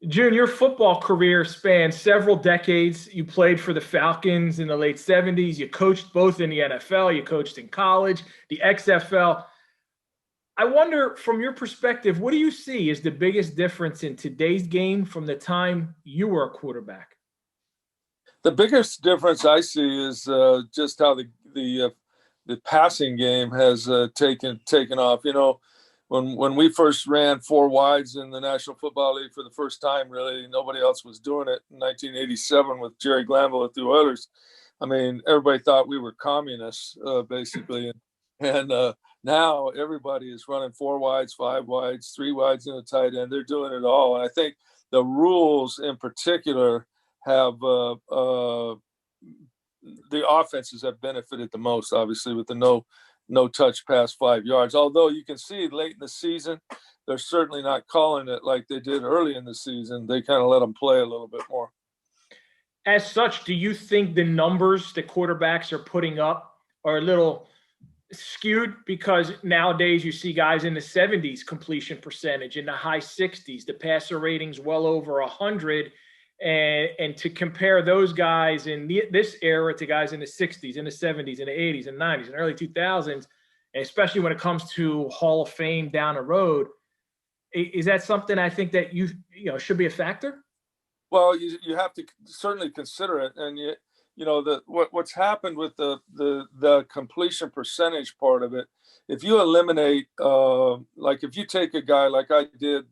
June, your football career spans several decades. You played for the Falcons in the late 70s. You coached both in the NFL, you coached in college, the XFL. I wonder, from your perspective, what do you see is the biggest difference in today's game from the time you were a quarterback? The biggest difference I see is just how the passing game has taken off. You know, when we first ran four wides in the National Football League for the first time, really nobody else was doing it in 1987 with Jerry Glanville at the Oilers. I mean, everybody thought we were communists, basically, and now everybody is running four wides, five wides, three wides, and a tight end. They're doing it all, and I think the rules in particular have the offenses have benefited the most, obviously, with the no touch past 5 yards. Although you can see late in the season, they're certainly not calling it like they did early in the season. They kind of let them play a little bit more. As such, do you think the numbers the quarterbacks are putting up are a little skewed? Because nowadays you see guys in the 70s completion percentage, in the high 60s, the passer ratings well over 100. And to compare those guys in this era to guys in the 60s, in the 70s, in the 80s, and 90s, and early 2000s, and especially when it comes to Hall of Fame down the road, is that something I think that should be a factor? Well, you have to certainly consider it, and you know what's happened with the completion percentage part of it. If you eliminate, like if you take a guy like I did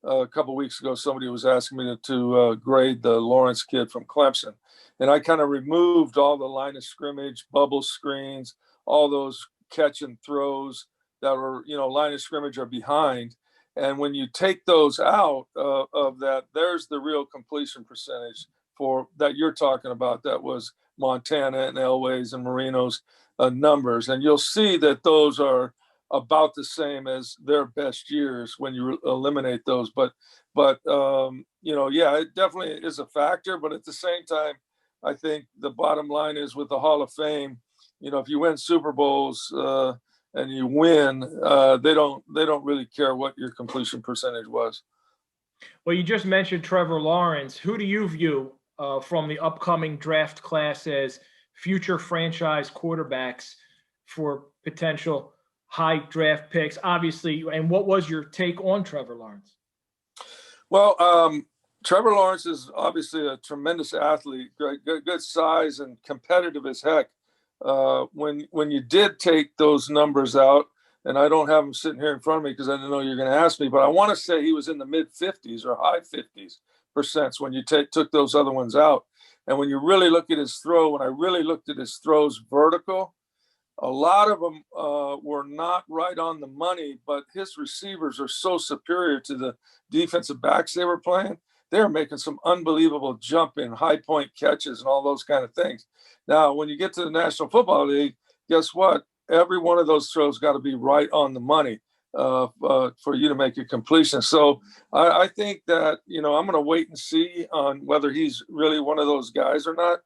a couple of weeks ago, somebody was asking me to grade the Lawrence kid from Clemson, and I kind of removed all the line of scrimmage, bubble screens, all those catch and throws that were line of scrimmage or behind. And when you take those out of that, there's the real completion percentage for that you're talking about. That was Montana and Elway's and Marino's numbers, and you'll see that those are about the same as their best years when you eliminate those. But yeah, it definitely is a factor. But at the same time, I think the bottom line is with the Hall of Fame, if you win Super Bowls and you win, they don't really care what your completion percentage was. Well, you just mentioned Trevor Lawrence. Who do you view from the upcoming draft class as future franchise quarterbacks for potential high draft picks? Obviously, and what was your take on Trevor Lawrence? Well, Trevor Lawrence is obviously a tremendous athlete, good size, and competitive as heck. When you did take those numbers out, and I don't have them sitting here in front of me because I didn't know you were going to ask me, but I want to say he was in the mid 50s or high 50s percents when you took those other ones out. And when you really look at his throw, when I really looked at his throws vertical, a lot of them were not right on the money, but his receivers are so superior to the defensive backs they were playing. They're making some unbelievable jump in high point catches and all those kind of things. Now, when you get to the National Football League, guess what? Every one of those throws got to be right on the money for you to make a completion. So I think that, I'm going to wait and see on whether he's really one of those guys or not.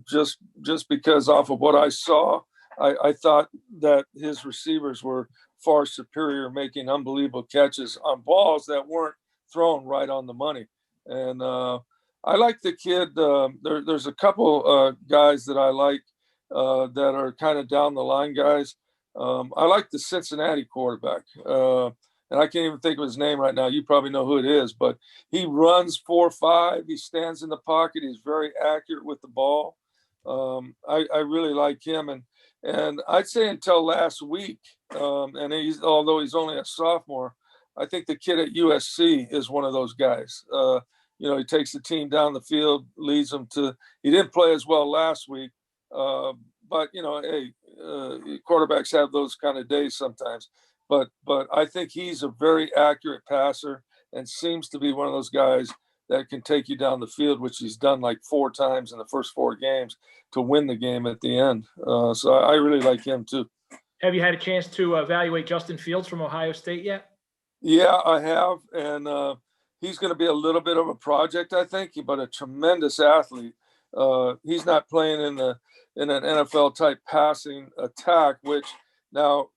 Just because off of what I saw, I thought that his receivers were far superior, making unbelievable catches on balls that weren't thrown right on the money. And I like the kid. There's a couple guys that I like that are kind of down the line guys. I like the Cincinnati quarterback. And I can't even think of his name right now. You probably know who it is, but he runs 4.5. He stands in the pocket. He's very accurate with the ball. I really like him. And I'd say until last week, and although he's only a sophomore, I think the kid at USC is one of those guys. He takes the team down the field, leads them to. He didn't play as well last week, but hey, quarterbacks have those kind of days sometimes. But I think he's a very accurate passer and seems to be one of those guys that can take you down the field, which he's done like 4 times in the first 4 games to win the game at the end. So I really like him too. Have you had a chance to evaluate Justin Fields from Ohio State yet? Yeah, I have, and he's going to be a little bit of a project, I think, but a tremendous athlete. He's not playing in an NFL type passing attack, which now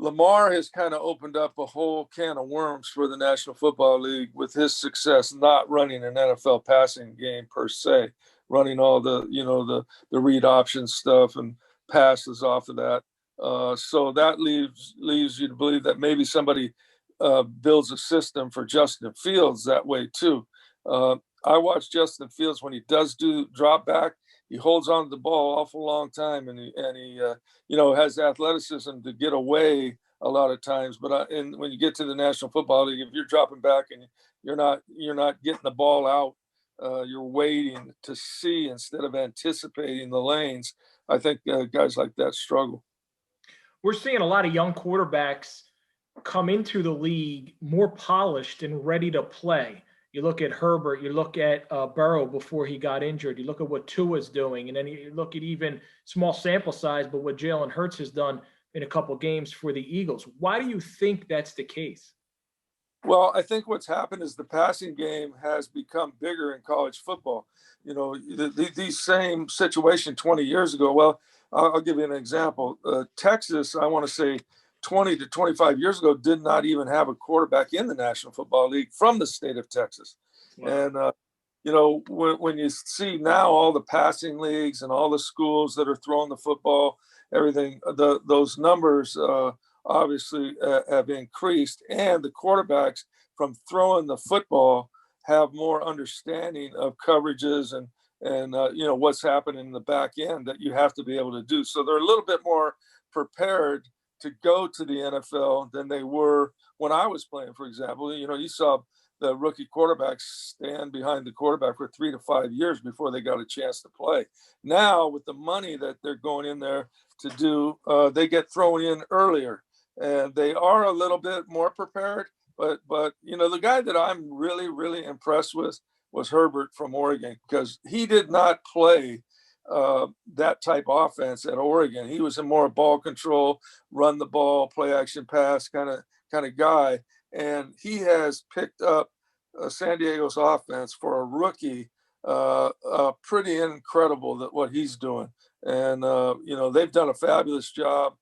Lamar has kind of opened up a whole can of worms for the National Football League with his success, not running an NFL passing game per se, running all the, the read option stuff and passes off of that. So that leaves you to believe that maybe somebody builds a system for Justin Fields that way too. I watch Justin Fields when he does do drop back. He holds on to the ball awful long time, and he has athleticism to get away a lot of times. But and when you get to the National Football League, if you're dropping back and you're not getting the ball out, you're waiting to see instead of anticipating the lanes. I think guys like that struggle. We're seeing a lot of young quarterbacks come into the league more polished and ready to play. You look at Herbert, you look at Burrow before he got injured, you look at what Tua's doing, and then you look at even small sample size, but what Jalen Hurts has done in a couple games for the Eagles. Why do you think that's the case? Well, I think what's happened is the passing game has become bigger in college football. These same situation 20 years ago. Well, I'll give you an example. Texas, I want to say 20 to 25 years ago, did not even have a quarterback in the National Football League from the state of Texas. Wow. And, when you see now all the passing leagues and all the schools that are throwing the football, everything, those numbers obviously have increased, and the quarterbacks from throwing the football have more understanding of coverages and what's happening in the back end that you have to be able to do. So they're a little bit more prepared to go to the NFL than they were when I was playing, for example. You saw the rookie quarterbacks stand behind the quarterback for 3 to 5 years before they got a chance to play. Now, with the money that they're going in there to do, they get thrown in earlier, and they are a little bit more prepared. But the guy that I'm really, really impressed with was Herbert from Oregon, because he did not play that type of offense at Oregon. He was a more ball control, run the ball, play action pass kind of guy, and he has picked up San Diego's offense for a rookie. Pretty incredible that what he's doing, and they've done a fabulous job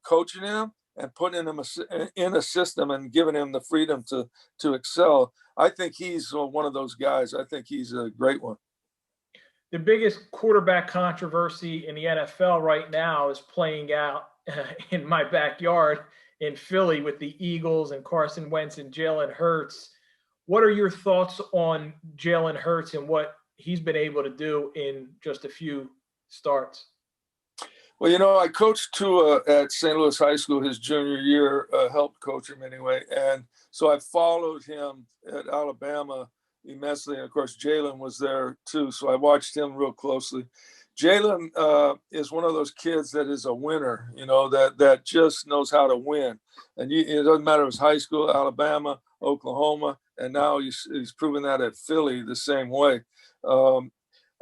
coaching him and putting him in a system and giving him the freedom to excel. I think he's one of those guys. I think he's a great one. The biggest quarterback controversy in the NFL right now is playing out in my backyard in Philly with the Eagles and Carson Wentz and Jalen Hurts. What are your thoughts on Jalen Hurts and what he's been able to do in just a few starts? Well, I coached Tua at St. Louis High School his junior year, helped coach him anyway. And so I followed him at Alabama immensely. And of course, Jalen was there too. So I watched him real closely. Jalen is one of those kids that is a winner, that just knows how to win. And it doesn't matter if it's high school, Alabama, Oklahoma, and now he's proven that at Philly the same way. I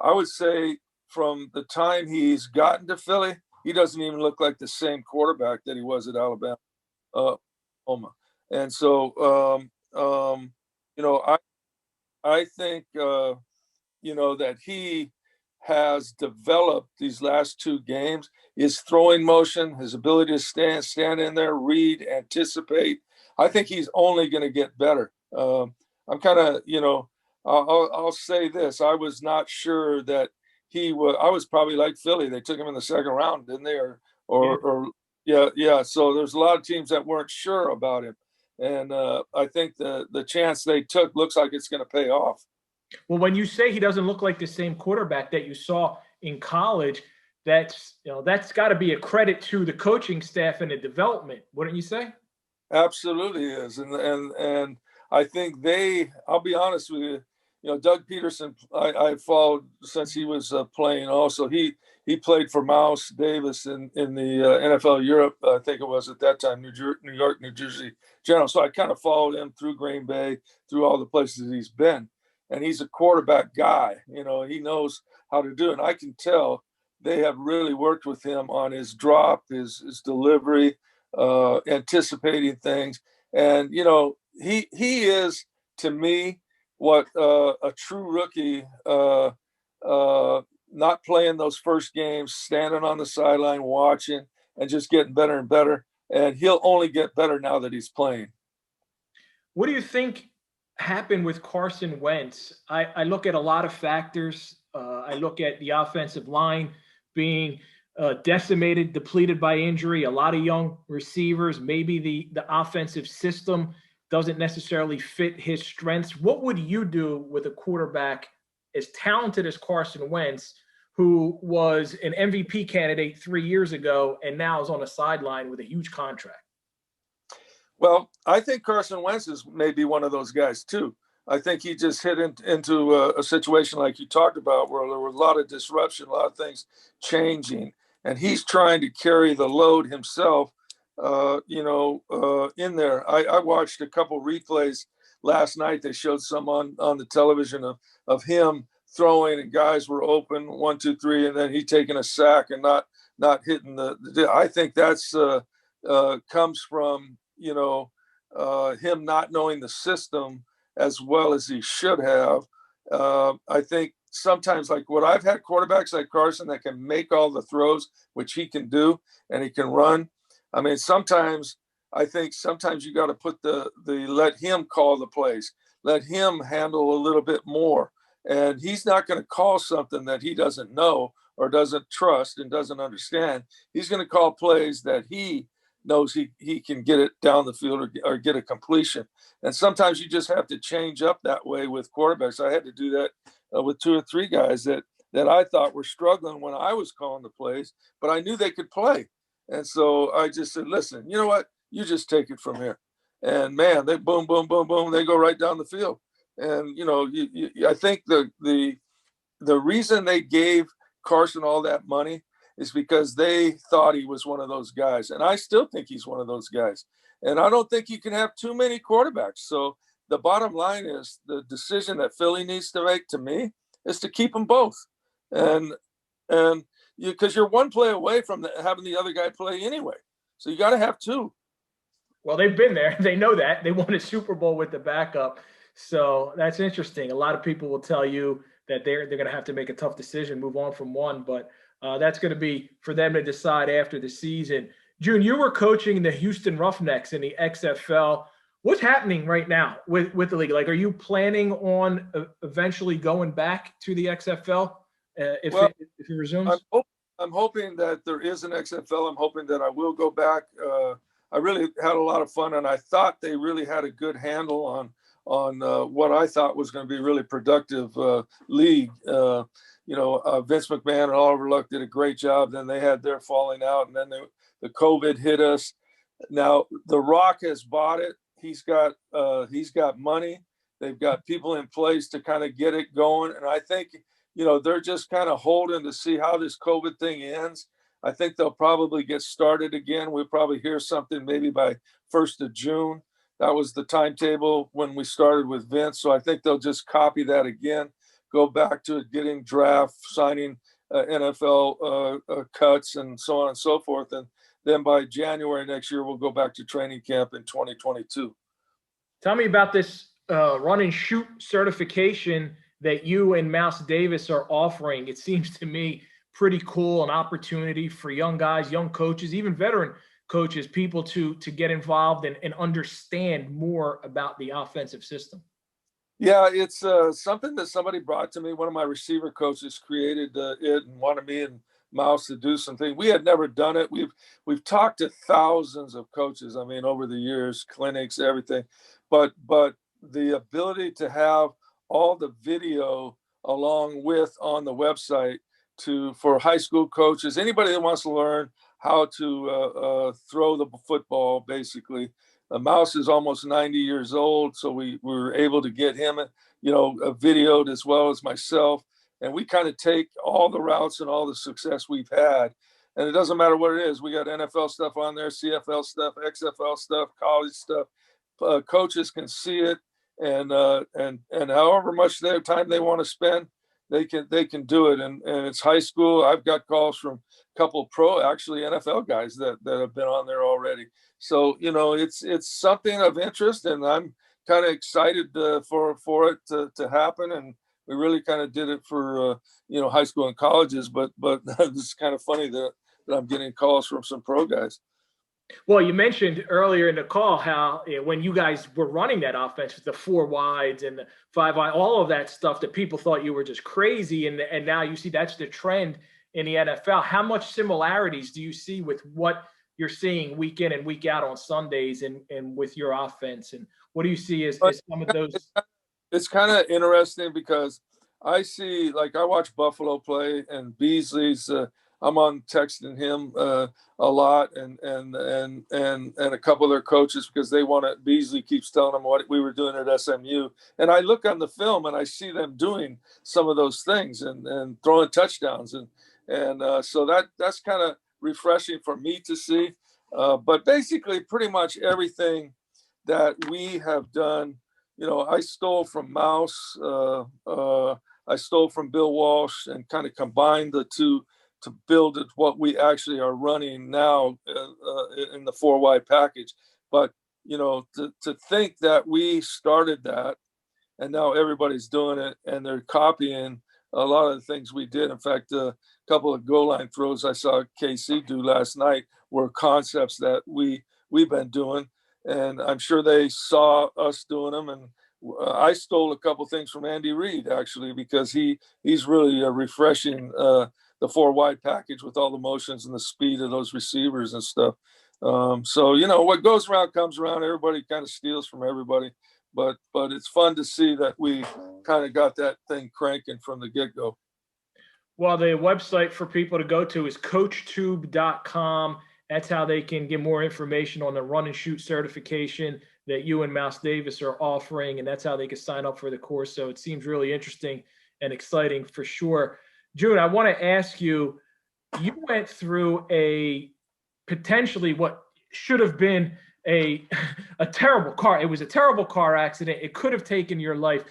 would say from the time he's gotten to Philly, he doesn't even look like the same quarterback that he was at Alabama, Oklahoma. And so, I think, that he has developed these last two games, his throwing motion, his ability to stand in there, read, anticipate. I think he's only going to get better. I'm kind of, I'll say this. I was not sure that I was probably like Philly. They took him in the second round, didn't they? Yeah. So there's a lot of teams that weren't sure about him. And I think the chance they took looks like it's going to pay off. Well, when you say he doesn't look like the same quarterback that you saw in college, that's got to be a credit to the coaching staff and the development, wouldn't you say? Absolutely is, and I think I'll be honest with you. Doug Peterson, I followed since he was playing. Also, he played for Mouse Davis in the NFL Europe. I think it was at that time, New York, New Jersey General. So I kind of followed him through Green Bay, through all the places he's been. And he's a quarterback guy. He knows how to do it. And I can tell they have really worked with him on his drop, his delivery, anticipating things. And, he is, to me, what a true rookie, not playing those first games, standing on the sideline, watching, and just getting better and better. and he'll only get better now that he's playing. What do you think happened with Carson Wentz? I look at a lot of factors. I look at the offensive line being decimated, depleted by injury, a lot of young receivers. Maybe the offensive system doesn't necessarily fit his strengths. What would you do with a quarterback as talented as Carson Wentz, who was an MVP candidate 3 years ago and now is on the sideline with a huge contract? Well, I think Carson Wentz is maybe one of those guys too. I think he just hit into a situation like you talked about, where there was a lot of disruption, a lot of things changing, and he's trying to carry the load himself. In there, I watched a couple replays last night. They showed some on the television of him throwing, and guys were open 1, 2, 3, and then he taking a sack and not hitting the. I think that's comes from him not knowing the system as well as he should have. I think sometimes, like what I've had quarterbacks like Carson that can make all the throws, which he can do, and he can run. I mean, I think sometimes you got to put the let him call the plays, let him handle a little bit more. And he's not going to call something that he doesn't know or doesn't trust and doesn't understand. He's going to call plays that he knows he can get it down the field or get a completion. And sometimes you just have to change up that way with quarterbacks. I had to do that with 2 or 3 guys that I thought were struggling when I was calling the plays, but I knew they could play. And so I just said, listen, you know what? You just take it from here. And man, they boom, boom, boom, boom. They go right down the field. And, I think the reason they gave Carson all that money is because they thought he was one of those guys. And I still think he's one of those guys. And I don't think you can have too many quarterbacks. So the bottom line is the decision that Philly needs to make, to me, is to keep them both. And because you're one play away from having the other guy play anyway. So you got to have 2. Well, they've been there. They know that. They won a Super Bowl with the backup. So that's interesting. A lot of people will tell you that they're going to have to make a tough decision, move on from one. But that's going to be for them to decide after the season. June, you were coaching the Houston Roughnecks in the XFL. What's happening right now with the league? Like, are you planning on eventually going back to the XFL if it resumes? I'm hoping that there is an XFL. I'm hoping that I will go back. I really had a lot of fun, and I thought they really had a good handle on what I thought was going to be a really productive league. Vince McMahon and Oliver Luck did a great job. Then they had their falling out, and then the COVID hit us. Now The Rock has bought it. He's got money. They've got people in place to kind of get it going, and I think they're just kind of holding to see how this COVID thing ends. I think they'll probably get started again. We'll probably hear something maybe by 1st of June. That was the timetable when we started with Vince. So I think they'll just copy that again, go back to getting draft, signing NFL cuts, and so on and so forth. And then by January next year, we'll go back to training camp in 2022. Tell me about this run and shoot certification that you and Mouse Davis are offering. It seems to me pretty cool, an opportunity for young guys, young coaches, even veteran coaches, people to get involved and understand more about the offensive system. Yeah, it's something that somebody brought to me. One of my receiver coaches created it and wanted me and Mouse to do something. We had never done it. We've talked to thousands of coaches. I mean, over the years, clinics, everything, but the ability to have all the video along with on the website for high school coaches, anybody that wants to learn how to throw the football, basically. Mouse is almost 90 years old, so we were able to get him, videoed as well as myself. And we kind of take all the routes and all the success we've had. And it doesn't matter what it is. We got NFL stuff on there, CFL stuff, XFL stuff, college stuff. Coaches can see it, and however much their time they want to spend, they can do it. And it's high school. I've got calls from a couple actually NFL guys that have been on there already. So it's something of interest, and I'm kind of excited for it to happen. And we really kind of did it for high school and colleges, but it's kind of funny that I'm getting calls from some pro guys. Well, you mentioned earlier in the call how when you guys were running that offense with the four wides and the five wide, all of that stuff that people thought you were just crazy, and now you see that's the trend in the NFL. How much similarities do you see with what you're seeing week in and week out on Sundays and with your offense? And what do you see But as some of those? it's kind of interesting because I see, like, I watch Buffalo play and Beasley's. I'm on texting him a lot, and a couple of their coaches because they want to. Beasley keeps telling them what we were doing at SMU, and I look on the film and I see them doing some of those things and throwing touchdowns, and so that's kind of refreshing for me to see. But basically, pretty much everything that we have done, I stole from Mouse. I stole from Bill Walsh and kind of combined the two to build what we actually are running now in the four wide package. But to think that we started that and now everybody's doing it and they're copying a lot of the things we did. In fact, a couple of goal line throws I saw KC do last night were concepts that we've been doing, and I'm sure they saw us doing them. And I stole a couple things from Andy Reid actually because he's really refreshing the four wide package with all the motions and the speed of those receivers and stuff. So what goes around comes around. Everybody kind of steals from everybody, but it's fun to see that we kind of got that thing cranking from the get go. Well, the website for people to go to is coachtube.com. That's how they can get more information on the run and shoot certification that you and Mouse Davis are offering. And that's how they can sign up for the course. So it seems really interesting and exciting for sure. June, I want to ask you, you went through a potentially what should have been a a terrible car. It was a terrible car accident. It could have taken your life.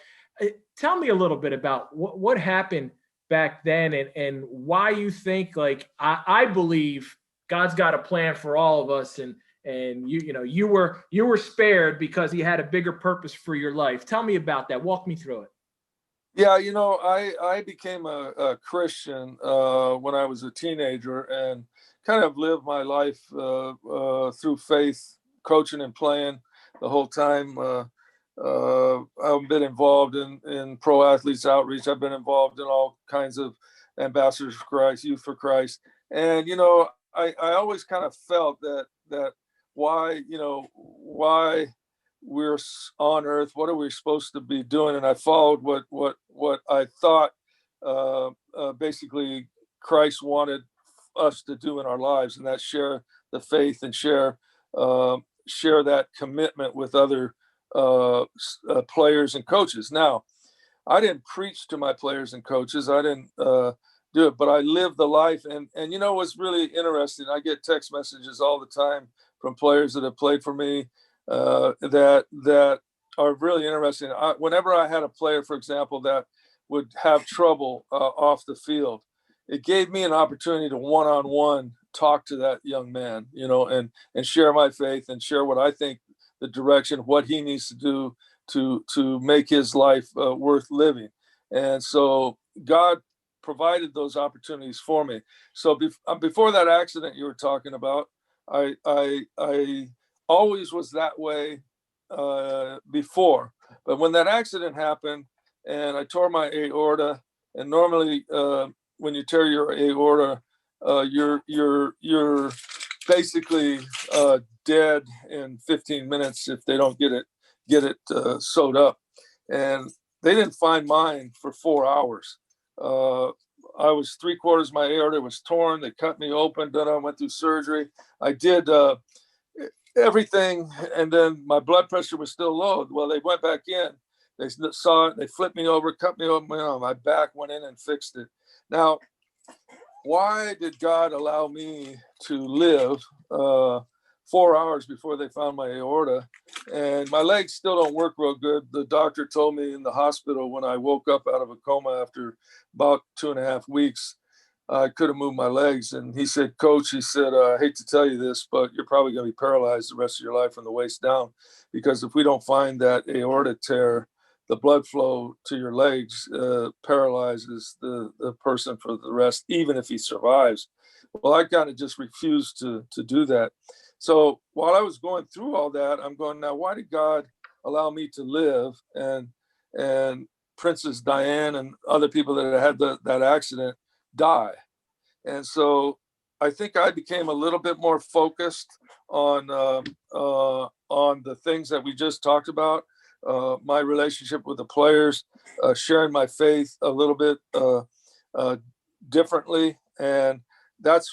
Tell me a little bit about what happened back then and why you think like I believe God's got a plan for all of us and you were spared because he had a bigger purpose for your life. Tell me about that. Walk me through it. Yeah, I became a Christian when I was a teenager and kind of lived my life through faith, coaching and playing the whole time. I've been involved in pro athletes outreach. I've been involved in all kinds of ambassadors for Christ, youth for Christ, and I always kind of felt that why we're on earth, what are we supposed to be doing, and I followed what I thought basically Christ wanted us to do in our lives, and that's share the faith and share that commitment with other players and coaches. Now, I didn't preach to my players and coaches. I didn't do it, but I lived the life. And what's really interesting, I get text messages all the time from players that have played for me that are really interesting. Whenever I had a player, for example, that would have trouble off the field, it gave me an opportunity to one-on-one talk to that young man, and share my faith and share what I think the direction, what he needs to do to make his life worth living. And so God provided those opportunities for me. So before that accident you were talking about, I always was that way before. But when that accident happened and I tore my aorta, and normally when you tear your aorta, you're basically dead in 15 minutes if they don't get it sewed up. And they didn't find mine for 4 hours. I was 3/4 my aorta was torn. They cut me open. Then I went through surgery. I did everything, and then my blood pressure was still low. Well, they went back in. They saw it. They flipped me over, cut me open. My back went in and fixed it. Now, why did God allow me to live 4 hours before they found my aorta? And my legs still don't work real good. The doctor told me in the hospital when I woke up out of a coma after about 2.5 weeks, I couldn't move my legs. And he said, Coach, he said, I hate to tell you this, but you're probably going to be paralyzed the rest of your life from the waist down, because if we don't find that aorta tear, the blood flow to your legs paralyzes the person for the rest, even if he survives. Well, I kind of just refused to do that. So while I was going through all that, I'm going, now, why did God allow me to live and Princess Diane and other people that had that accident die? And so I think I became a little bit more focused on the things that we just talked about, my relationship with the players, sharing my faith a little bit differently, and that's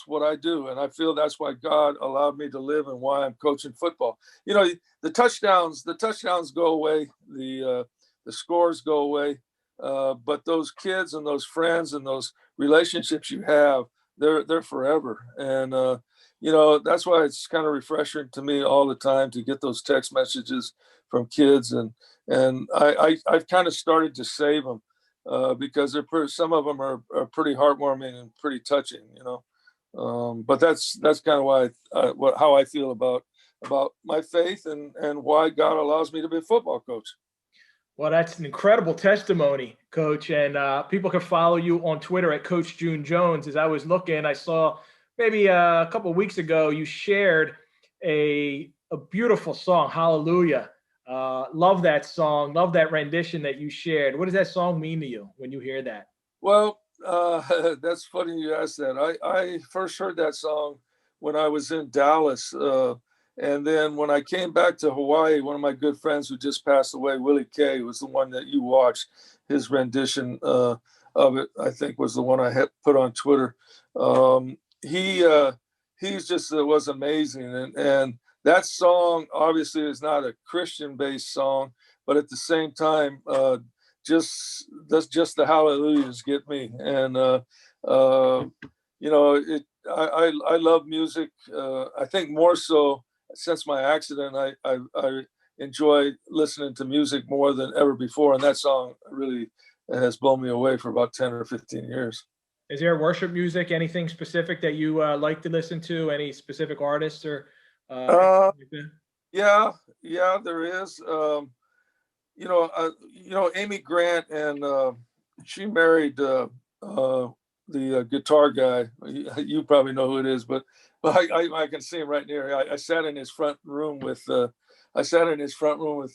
what I do, and I feel that's why God allowed me to live and why I'm coaching football. You know, the touchdowns go away, the scores go away, but those kids and those friends and those relationships you have, they're forever. And you know, that's why it's kind of refreshing to me all the time to get those text messages from kids, and I've kind of started to save them because some of them are pretty heartwarming and pretty touching, you know. But that's kind of why how I feel about my faith and why God allows me to be a football coach. Well, that's an incredible testimony, Coach. And people can follow you on Twitter at Coach June Jones. As I was looking, I saw maybe a couple of weeks ago you shared a beautiful song, Hallelujah. Love that song. Love that rendition that you shared. What does that song mean to you when you hear that? Well, that's funny you asked that. I first heard that song when I was in Dallas. And then when I came back to Hawaii, one of my good friends who just passed away, Willie Kay, was the one that you watched. His rendition of it, I think, was the one I had put on Twitter. He's just was amazing. And that song obviously is not a Christian-based song, but at the same time, just the hallelujahs get me. And you know, I love music. I think more so since my accident, I enjoy listening to music more than ever before, and that song really has blown me away for about 10 or 15 years. Is there worship music, anything specific that you like to listen to? Any specific artists or Uh, like that? yeah, there is. You know, Amy Grant, and she married the guitar guy. You probably know who it is, but I can see him right near. I sat in his front room with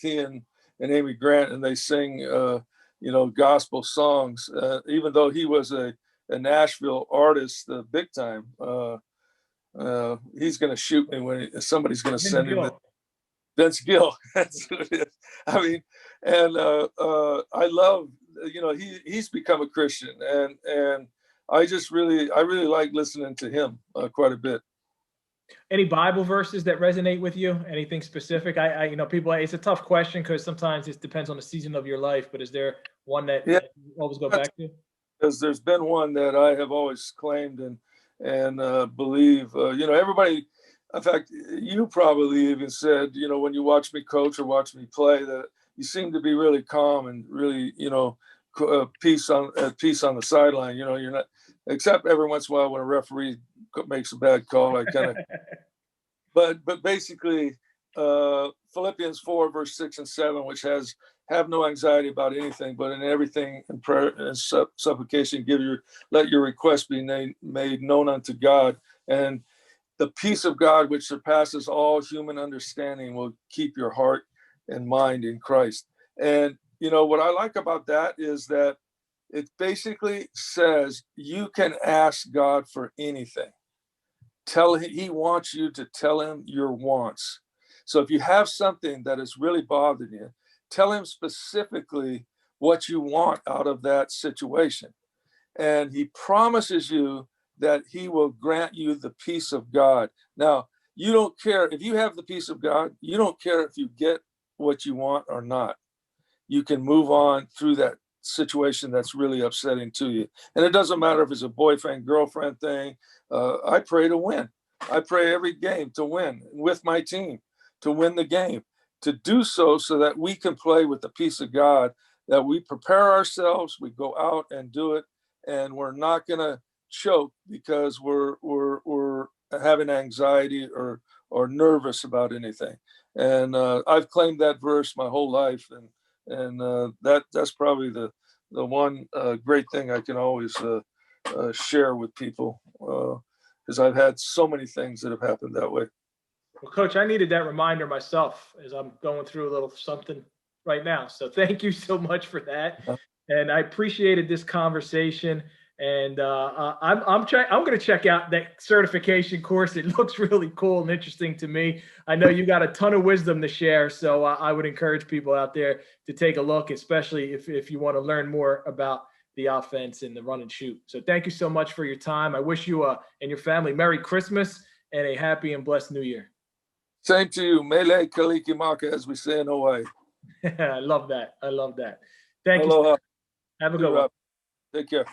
he and Amy Grant, and they sing you know, gospel songs. Even though he was a Nashville artist, big time. He's going to shoot me when somebody's going to send him. Vince Gill. That's who it is. I mean, and I love, you know, he's become a Christian, and I really like listening to him quite a bit. Any Bible verses that resonate with you? Anything specific? You know, people, it's a tough question because sometimes it depends on the season of your life, but is there one that Yeah, you always go back to? because there's been one that I have always claimed and believe. You know, everybody. In fact, you probably even said, you know, when you watch me coach or watch me play, that you seem to be really calm and really, you know, peace on the sideline. You know, you're not, except every once in a while when a referee makes a bad call, I kind of. But basically, Philippians 4 verse 6 and 7, which has have no anxiety about anything, but in everything in prayer and supplication, let your request be made known unto God, and the peace of God, which surpasses all human understanding, will keep your heart and mind in Christ. And, you know, what I like about that is that it basically says you can ask God for anything. He wants you to tell him your wants. So if you have something that is really bothering you, tell him specifically what you want out of that situation. And he promises you that he will grant you the peace of God. Now, you don't care if you have the peace of God, you don't care if you get what you want or not. You can move on through that situation that's really upsetting to you. And it doesn't matter if it's a boyfriend, girlfriend thing. I pray to win. I pray every game to win with my team, to win the game, to do so that we can play with the peace of God, that we prepare ourselves, we go out and do it, and we're not going to choke because we're having anxiety or nervous about anything. And I've claimed that verse my whole life, and that's probably the one great thing I can always share with people, because I've had so many things that have happened that way. Well, Coach, I needed that reminder myself as I'm going through a little something right now. So thank you so much for that, and I appreciated this conversation. And I'm going to check out that certification course. It looks really cool and interesting to me. I know you got a ton of wisdom to share, so I would encourage people out there to take a look, especially if you want to learn more about the offense and the run and shoot. So thank you so much for your time. I wish you and your family Merry Christmas and a happy and blessed New Year. Same to you. Mele Kalikimaka, as we say in Hawaii. I love that. I love that. Thank you. Aloha. Have a good one. Take care.